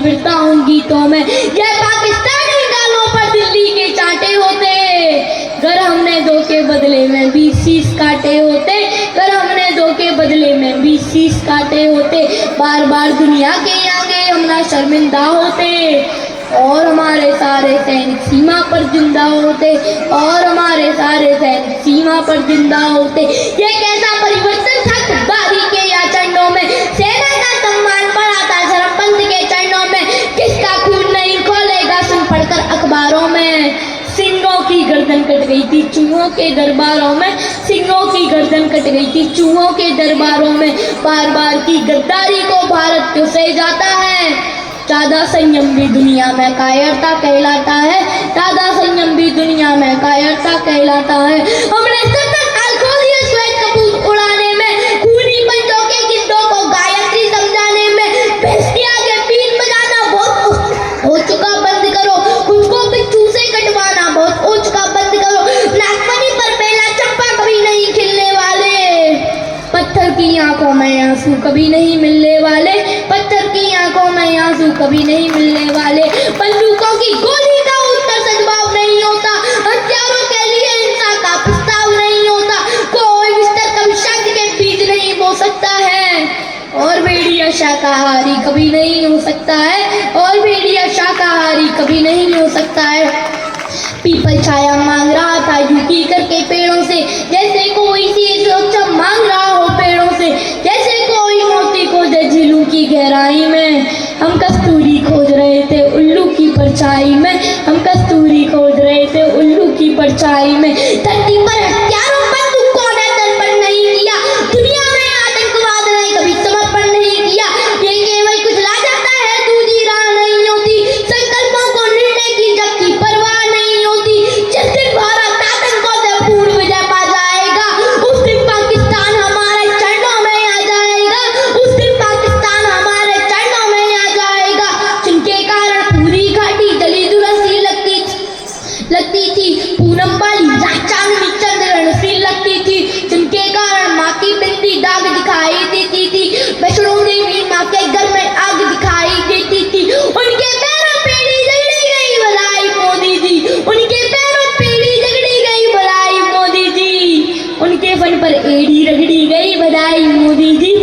फिरता हूँ गीतों में। ये पाकिस्तानी गालों पर दिल्ली के चांटे होते, अगर हमने दो के बदले में 20 काटे होते, अगर हमने दो के बदले में 20 काटे होते, बार बार दुनिया के आगे हम ना शर्मिंदा होते, और हमारे सारे सैनिक सीमा पर जिंदा होते, और हमारे सारे सैनिक सीमा पर जिंदा होते। ये कैसा परिवर्तन था खुददारी के या चरणों में, सेना का सम्मान पड़ा था धर्मपंथ के चरणों में, किसका खून नहीं खोलेगा सुन पढ़कर अखबारों में। सिंहों की गर्दन कट गई थी चूहों के दरबारों में, सिंहों की गर्दन कट गई थी चूहों के दरबारों में, बार बार की गद्दारी को भारत क्यों सह जाता है। ज्यादा संयम भी दुनिया में कायरता कहलाता है, ज्यादा संयम भी दुनिया में कायरता कहलाता है। हमने सतत हाल खो दिया श्वेत कपूर उड़ाने में, खूनी पंजों के गिद्धों को गायत्री समझाने में, भैंस के आगे बीन बजाना बहुत हो चुका बंद करो, मुझको बिच्छू से कटवाना बहुत हो चुका बंद करो, नागफनी पर बेला चंपा कभी नहीं खिलने वाले, पत्थर की आंखों में आंसू कभी नहीं मिलने वाले, पत्थर की आंखों में आंसू कभी नहीं मिलने वाले। बंदूकों की गोली का उत्तर सद्भाव नहीं होता, हथियारों के लिए हिंसा का प्रस्ताव नहीं होता, कोई बिस्तर कभी शब्द के बीज नहीं बो सकता है, और भेड़िया शाकाहारी कभी नहीं हो सकता है, और भेड़िया शाकाहारी कभी नहीं हो सकता है। पीपल छाया मांग रहा था झुकी करके पेड़ों से, जैसे कोई सी सुरक्षा मांग रहा हो पेड़ों से, जैसे कोई मोती खोजे झीलों की गहराई में। हम कस्तूरी खोज रहे थे उल्लू की परछाई में, हम कस्तूरी खोज रहे थे उल्लू की परछाई में। धरती पर हत्यारों बंदूकों ने दर्पण नहीं किया, दुनिया में आतंकवाद ने कभी समर्पण नहीं किया, ये केवल कुछ ला जाता है दूसरी राह नहीं होती, संकल्पों को निर्णय की जबकि परवाह नहीं होती। जिस दिन भारत आतंकों से पूर्ण विजय पा जाएगा, उस दिन पाकिस्तान हमारे चरणों में आ जाएगा, उस दिन पाकिस्तान हमारे चरणों में आ जाएगा। जिनके कारण पूरी घाटी जली दुलसी लगती थी, पूनम वाली चांदनी चंद्रन सी लगती थी, जिनके कारण माँ की बिंदी दाग दिखाई देती थी, वैष्णो देवी माँ के घर में आग दिखाई देती थी। उनके पैरों पेड़ी जगड़ी गई भलाई मोदी जी, उनके पैरों पेड़ी जगड़ी गई भलाई मोदी जी, उनके फन पर एड़ी रगड़ी गई बधाई मोदी जी,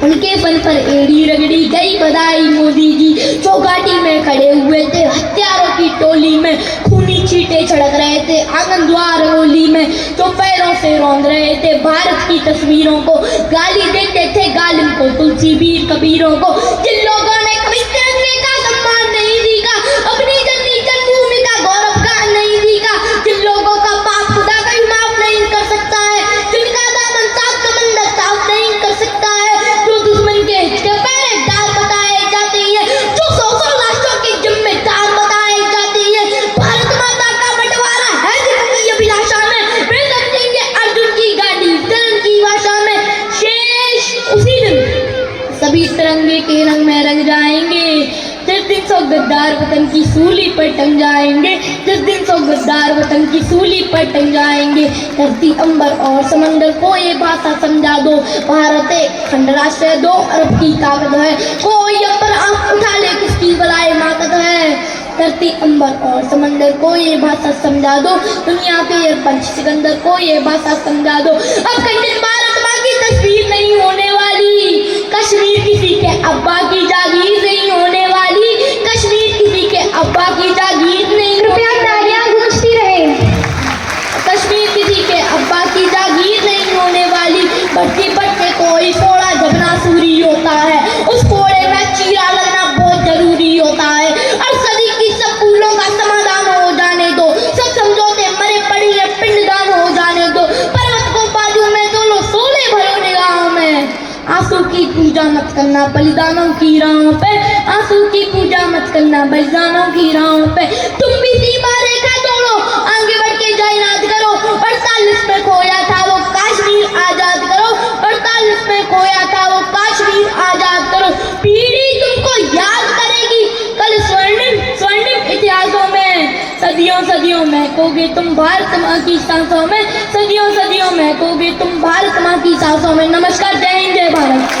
उनके फन पर एड़ी रगड़ी गई बधाई मोदी जी। जो घाटी में खड़े हुए थे हथियारों की टोली में, खूनी छींटे छिड़क रहे थे आंगन द्वार होली में, जो पैरों से रौंद रहे थे भारत की तस्वीरों को, गाली देते थे गालिम को तुलसी वीर कबीरों को। जिन लोगों ने कभी तिरंगे का सम्मान नहीं सीखा, अपनी जननी जन्मभूमि का गौरव गान नहीं सीखा, जिन लोगों का पाप खुदा कभी माफ नहीं कर सकता है, जिनका दामन साफ समंदर साफ नहीं कर सकता है, जो दुश्मन के हिचके पहरेदार बताए जाते हैं, जो सौ लाशों के जिम्मेदार बताए जाते हैं। भारत माता का बंटवारा है जिनकी अभिलाषा में, वे समझेंगे अर्जुन की गाड़ी तिरंग की भाषा में। शेष उसी दिन सभी तिरंगे के रंग में रंग जाएंगे, जिस दिन सौ गद्दार वतन की सूली पर टंग जाएंगे, जिस दिन सौ गद्दार वतन की सूली पर टंग जाएंगे। धरती अंबर और समंदर को ये भाषा समझा दो, भारत एक खंड राष्ट्र है, 2 अरब की ताकत है, कोई अंबर आंख उठा ले किसकी बलाए माकत है। धरती अंबर और समंदर को ये भाषा समझा दो, दुनिया के पंच सिकंदर को ये भाषा समझा दो। अब खंडित भारत माँ की तस्वीर नहीं होने वाली, कश्मीर किसी के अब्बा की जागीर नहीं होने वाली, कश्मीर किसी के अब्बा की जागीर नहीं, कृपया तालियां गूंजती रहे। कश्मीर किसी के अब्बा की जागीर नहीं होने वाली। बढ़ती बढ़ते कोई कोड़ा जबना सूरी होता है, उस कोड़े में चीरा लगना बहुत जरूरी होता है। और सदी की सब फूलों का समाधान हो जाने दो, सब समझौते मरे पड़ी है पिंडदान हो जाने दो, पर्वत को बाजू में दो लो सोले भरो निगाहों में। आंसू की पूजा मत करना बलिदानों की राहों पे, आंसू की पूजा मत करना बलिदानों की राहों पे। तुम भी सीमा रेखा तोड़ो, आगे बढ़ के जयनाद करो, 48 में खोया था वो कश्मीर आजाद करो, 48 में खोया था वो कश्मीर आजाद करो। पीढ़ी तुमको याद करेगी कल स्वर्णिम इतिहासों में, सदियों सदियों महकोगे तुम भारत माँ की सांसों में, सदियों सदियों महकोगे तुम भारत माँ की सांसों में। नमस्कार, जय हिंद, जय भारत।